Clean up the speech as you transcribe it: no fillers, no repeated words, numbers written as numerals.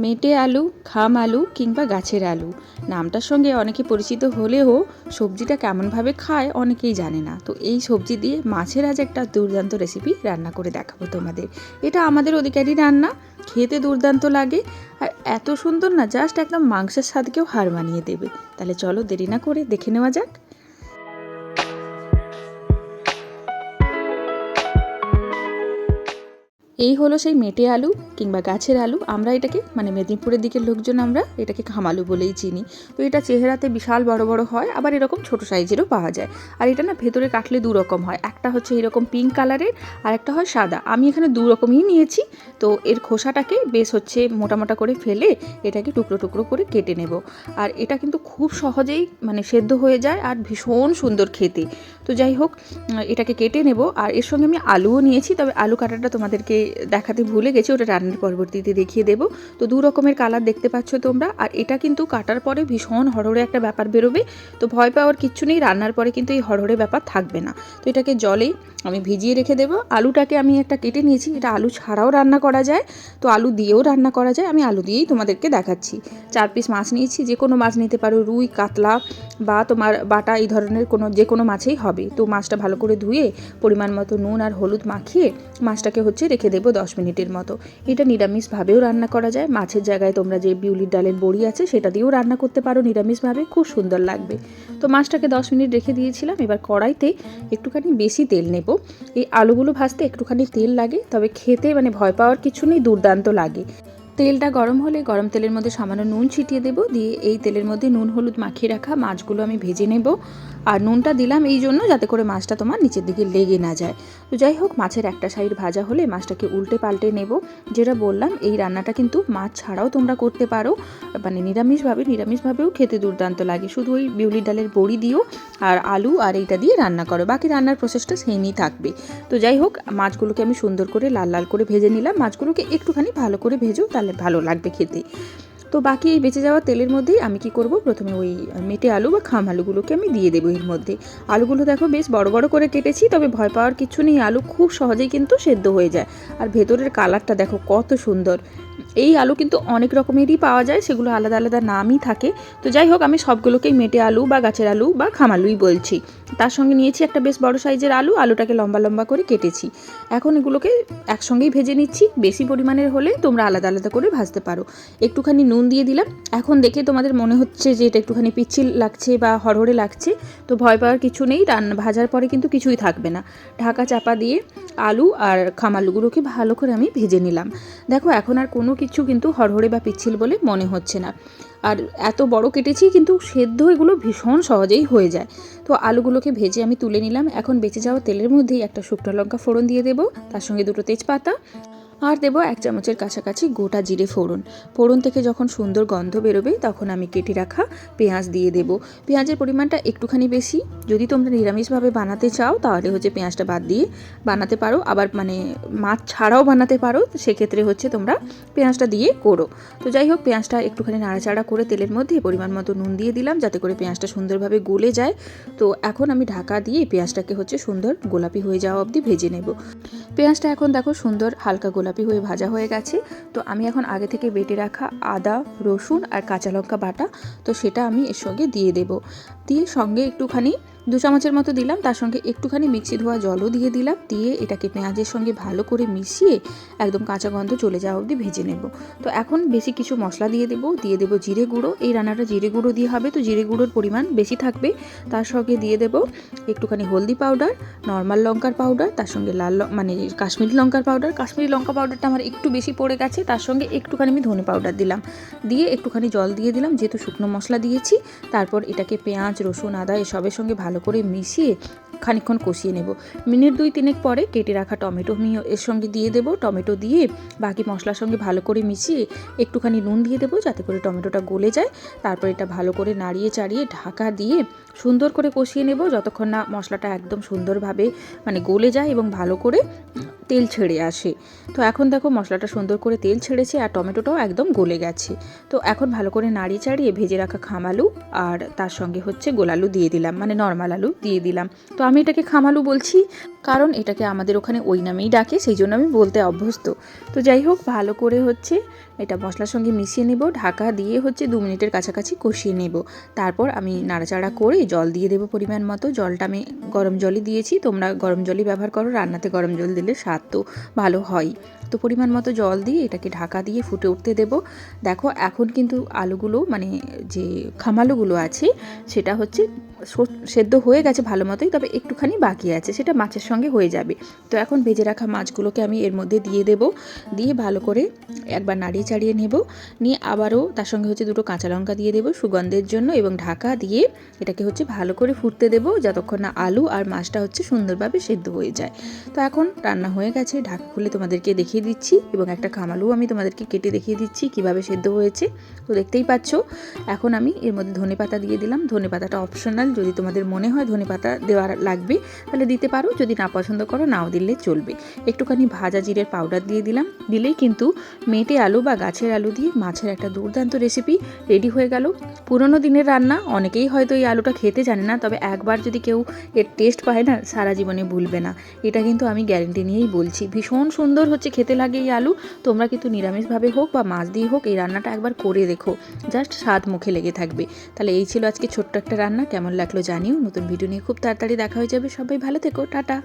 মেটে আলু, খাম আলু কিংবা গাছের আলু নামটার সঙ্গে অনেকে পরিচিত হলেও সবজিটা কেমনভাবে খায় অনেকেই জানে না। তো এই সবজি দিয়ে মাছের আজ একটা দুর্দান্ত রেসিপি রান্না করে দেখাবো তোমাদের। এটা আমাদের অধিকারী রান্না, খেতে দুর্দান্ত লাগে আর এত সুন্দর না, জাস্ট একদম মাংসের স্বাদকেও হার মানিয়ে দেবে। তাহলে চলো দেরি না করে দেখে নেওয়া যাক। এই হলো সেই মেটে আলু কিংবা গাছের আলু। আমরা এটাকে মেদিনীপুরের দিকের লোকজন আমরা এটাকে খামালু বলেই চিনি। তো এটা চেহারাতে বিশাল বড় বড় হয়, আবার এরকম ছোট সাইজেরও পাওয়া যায়। আর এটা না ভেতরে কাটলে দু রকম হয়, একটা হচ্ছে এরকম পিঙ্ক কালারের আর একটা হয় সাদা। আমি এখানে দু রকমই নিয়েছি। তো এর খোসাটাকে বেশ হচ্ছে মোটা মোটা করে ফেলে এটাকে টুকরো টুকরো করে কেটে নেব। আর এটা কিন্তু খুব সহজেই সেদ্ধ হয়ে যায় আর ভীষণ সুন্দর খেতে। তো যাই হোক, এটাকে কেটে নেব। আর এর সঙ্গে আমি আলুও নিয়েছি, তবে আলু কাটাটা তোমাদেরকে দেখাতে ভুলে গেছি, ওটা রান্নার পরবর্তীতে দেখিয়ে দেব। তো দু রকমের কালার দেখতে পাচ্ছ তোমরা। আর এটা কিন্তু কাটার পরে ভীষণ হড়হড়ে একটা ব্যাপার বেরোবে, তো ভয় পাওয়ার কিচ্ছু নেই, রান্নার পরে কিন্তু এই হড়হড়ে ব্যাপার থাকবে না। তো এটাকে জলে আমি ভিজিয়ে রেখে দেবো। আলুটাকে আমি একটা কেটে নিয়েছি, এটা আলু ছাড়াও রান্না করা যায়, তো আলু দিয়েও রান্না করা যায়। আমি আলু দিয়েই তোমাদেরকে দেখাচ্ছি। 4 পিস মাছ নিয়েছি, যে কোনো মাছ নিতে পারো, রুই, কাতলা বা তোমার বাটা এই ধরনের যে কোনো মাছেই হবে। তো মাছটা ভালো করে ধুয়ে পরিমাণ মতো নুন আর হলুদ মাখিয়ে মাছটাকে রেখে দেবো 10 মিনিটের মতো। এটা নিরামিষভাবেও রান্না করা যায়। মাছের জায়গায় তোমরা যে বিউলির ডালের বড়ি আছে সেটা দিয়েও রান্না করতে পারো নিরামিষভাবে, খুব সুন্দর লাগবে। তো মাছটাকে 10 মিনিট রেখে দিয়েছিলাম। এবার কড়াইতে একটুখানি বেশি তেল নেব। এই আলুগুলো ভাজতে একটুখানি তেল লাগে, তবে খেতে ভয় পাওয়ার কিছু নেই, দুর্দান্ত লাগে। তেলটা গরম হলে গরম তেলের মধ্যে সামান্য নুন ছিটিয়ে দেবো, দিয়ে এই তেলের মধ্যে নুন হলুদ মাখিয়ে রাখা মাছগুলো আমি ভেজে নেব। আর নুনটা দিলাম এই জন্য যাতে করে মাছটা তোমার নিচের দিকে লেগে না যায়। তো যাই হোক, মাছের একটা সাইড ভাজা হলে মাছটাকে উল্টে পাল্টে নেব। যেটা বললাম, এই রান্নাটা কিন্তু মাছ ছাড়াও তোমরা করতে পারো, নিরামিষভাবেও খেতে দুর্দান্ত লাগে। শুধু ওই বিউলির ডালের বড়ি দিও আর আলু আর এইটা দিয়ে রান্না করো, বাকি রান্নার প্রসেসটা সেমই থাকবে। তো যাই হোক, মাছগুলোকে আমি সুন্দর করে লাল লাল করে ভেজে নিলাম। মাছগুলোকে একটুখানি ভালো করে ভেজো, তাহলে ভালো লাগবে খেতে। তো বাকি এই বেঁচে যাওয়া তেলের মধ্যেই আমি কি করব, প্রথমে ওই মেটে আলু বা খাম আলুগুলোকে আমি দিয়ে দেবো এর মধ্যে। আলুগুলো দেখো বেশ বড় বড় করে কেটেছি, তবে ভয় পাওয়ার কিছু নেই, আলু খুব সহজেই কিন্তু সেদ্ধ হয়ে যায়। আর ভেতরের কালারটা দেখো কত সুন্দর। এই আলু কিন্তু অনেক রকমেরই পাওয়া যায়, সেগুলো আলাদা আলাদা নামই থাকে। তো যাই হোক, আমি সবগুলোকেই মেটে আলু বা গাছের আলু বা খাম আলুই বলছি। তার সঙ্গে নিয়েছি একটা বেশ বড় সাইজের আলু, আলুটাকে লম্বা লম্বা করে কেটেছি। এখন এগুলোকে একসঙ্গেই ভেজে নিচ্ছি। বেশি পরিমাণের হলে তোমরা আলাদা আলাদা করে ভাজতে পারো। একটুখানি নুন দিয়ে দিলাম। এখন দেখে তোমাদের মনে হচ্ছে যে এটা একটুখানি পিচ্ছিল লাগছে বা হড়হড়ে লাগছে, তো ভয় পাওয়ার কিছু নেই, ভাজার পরে কিন্তু কিছুই থাকবে না। ঢাকা চাপা দিয়ে আলু আর খাম আলুগুলোকে ভালো করে আমি ভেজে নিলাম। দেখো এখন আর কোনো কিছু কিন্তু হড়হড়ে বা পিচ্ছিল বলে মনে হচ্ছে না। আর এত বড় কেটেছি কিন্তু সেদ্ধ এগুলো ভীষণ সহজেই হয়ে যায়। তো আলুগুলোকে ভেজে আমি তুলে নিলাম। এখন বেঁচে যাওয়া তেলের মধ্যেই একটা শুকনো লঙ্কা ফোড়ন দিয়ে দেবো, তার সঙ্গে 2টো তেজপাতা আর দেবো 1 চামচের কাছাকাছি গোটা জিরে ফোড়ন। ফোড়ন থেকে যখন সুন্দর গন্ধ বেরোবে তখন আমি কেটে রাখা পেঁয়াজ দিয়ে দেবো। পেঁয়াজের পরিমাণটা একটুখানি বেশি। যদি তোমরা নিরামিষভাবে বানাতে চাও তাহলে পেঁয়াজটা বাদ দিয়ে বানাতে পারো, আবার মাছ ছাড়াও বানাতে পারো, সেক্ষেত্রে তোমরা পেঁয়াজটা দিয়ে করো। তো যাই হোক, পেঁয়াজটা একটুখানি নাড়াচাড়া করে তেলের মধ্যে পরিমাণ মতো নুন দিয়ে দিলাম, যাতে করে পেঁয়াজটা সুন্দরভাবে গলে যায়। তো এখন আমি ঢাকা দিয়ে পেঁয়াজটাকে সুন্দর গোলাপি হয়ে যাওয়া অবধি ভেজে নেব। পেঁয়াজটা এখন দেখো সুন্দর হালকা গোলাপি হয়ে ভাজা হয়ে গেছে। তো আমি এখন আগে থেকে বেটে রাখা আদা, রসুন আর কাঁচা লঙ্কা বাটা, তো সেটা আমি এর সঙ্গে দিয়ে দেব। দিয়ে সঙ্গে একটুখানি 2 চামচের মতো দিলাম, তার সঙ্গে একটুখানি মিক্সি ধোয়া জলও দিয়ে দিলাম। দিয়ে এটাকে পেঁয়াজের সঙ্গে ভালো করে মিশিয়ে একদম কাঁচা গন্ধ চলে যাওয়া অবধি ভেজে নেব। তো এখন বেশি কিছু মশলা দিয়ে দেব জিরে গুঁড়ো। এই রান্নাটা জিরে গুঁড়ো দিয়ে হবে, তো জিরে গুঁড়োর পরিমাণ বেশি থাকবে। তার সঙ্গে দিয়ে দেব একটুখানি হলদি পাউডার, নর্মাল লঙ্কার পাউডার, তার সঙ্গে কাশ্মীরি লঙ্কার পাউডার। কাশ্মীরি লঙ্কা পাউডারটা আমার একটু বেশি পড়ে গেছে, তার সঙ্গে একটুখানি আমি ধনে পাউডার দিলাম। দিয়ে একটুখানি জল দিয়ে দিলাম, যেহেতু শুকনো মশলা দিয়েছি। তারপর এটাকে পেঁয়াজ, রসুন, আদা এসবের সঙ্গে ভালো করে মিশিয়ে খানিকক্ষণ কষিয়ে নেব। মিনিট 2-3 পরে কেটে রাখা টমেটো আমি এর সঙ্গে দিয়ে দেবো। টমেটো দিয়ে বাকি মশলার সঙ্গে ভালো করে মিশিয়ে একটুখানি নুন দিয়ে দেবো, যাতে করে টমেটোটা গলে যায়। তারপর এটা ভালো করে নাড়িয়ে চাড়িয়ে ঢাকা দিয়ে সুন্দর করে কষিয়ে নেব, যতক্ষণ না মশলাটা একদম সুন্দরভাবে গলে যায় এবং ভালো করে তেল ছেড়ে আসে। তো এখন দেখো মশলাটা সুন্দর করে তেল ছেড়েছে আর টমেটোটাও একদম গলে গেছে। তো এখন ভালো করে নাড়িয়ে চাড়িয়ে ভেজে রাখা খাম আলু আর তার সঙ্গে গোল আলু দিয়ে দিলাম, নর্মাল আলু দিয়ে দিলাম। তো আমি এটাকে খাম আলু বলছি কারণ এটাকে আমাদের ওখানে ওই নামেই ডাকে, সেই জন্য আমি বলতে অভ্যস্ত। তো যাই হোক, ভালো করে এটা মশলার সঙ্গে মিশিয়ে নেব, ঢাকা দিয়ে হচ্ছে 2 মিনিটের কাছাকাছি কষিয়ে নেব। তারপর আমি নাড়াচাড়া করে জল দিয়ে দেবো পরিমাণ মতো। জলটা আমি গরম জলই দিয়েছি, তোমরা গরম জলই ব্যবহার করো, রান্নাতে গরম জল দিলে স্বাদ তো ভালো হয়। তো পরিমাণ মতো জল দিয়ে এটাকে ঢাকা দিয়ে ফুটে উঠতে দেব। দেখো এখন কিন্তু আলুগুলো মানে যে খামালুগুলো আছে সেটা হচ্ছে সেদ্ধ হয়ে গেছে ভালো মতোই, তবে একটুখানি বাকি আছে, সেটা মাছের সঙ্গে হয়ে যাবে। তো এখন ভেজে রাখা মাছগুলোকে আমি এর মধ্যে দিয়ে দেব, দিয়ে ভালো করে একবার নাড়িয়ে চাড়িয়ে নেব, নিয়ে আবারও তার সঙ্গে হচ্ছে 2টো কাঁচা লঙ্কা দিয়ে দেবো সুগন্ধের জন্য, এবং ঢাকা দিয়ে এটাকে হচ্ছে ভালো করে ফুটতে দেবো যতক্ষণ না আলু আর মাছটা হচ্ছে সুন্দরভাবে সেদ্ধ হয়ে যায়। তো এখন রান্না হয়ে গেছে, ঢাকা খুলে তোমাদেরকে দেখিয়ে দিচ্ছি, এবং একটা খামালু আমি তোমাদেরকে কেটে দেখিয়ে দিচ্ছি কিভাবে সেদ্ধ হয়েছে। তো দেখতেই পাচ্ছ। এখন আমি এর মধ্যে ধনেপাতা দিয়ে দিলাম। ধনেপাতাটা অপশনাল, যদি তোমাদের মনে হয় ধনেপাতা দেওয়ার লাগবে তাহলে দিতে পারো, যদি না পছন্দ করো নাও দিলে চলবে। একটুখানি ভাজা জিরের পাউডার দিয়ে দিলাম, দিলেই কিন্তু মেটে আলু বা গাছের আলু দিয়ে মাছের একটা দুর্দান্ত রেসিপি রেডি হয়ে গেল। পুরনো দিনের রান্না, অনেকেই হয়তো এই আলুটা খেতে জানে না, তবে একবার যদি কেউ এর টেস্ট পায় না সারা জীবনে ভুলবে না। এটা কিন্তু আমি গ্যারেন্টি নিয়েই বলছি, ভীষণ সুন্দর হচ্ছে খেতে লাগে এই আলু। তোমরা কিন্তু নিরামিষভাবে হোক বা মাছ দিয়ে হোক এই রান্নাটা একবার করে দেখো, জাস্ট স্বাদ মুখে লেগে থাকবে। তাহলে এই ছিল আজকে ছোট্ট একটা রান্না, কেমন লাগলো জানিও। নতুন ভিডিও নিয়ে খুব তাড়াতাড়ি দেখা হয়ে যাবে। সবাই ভালো থেকো, টাটা।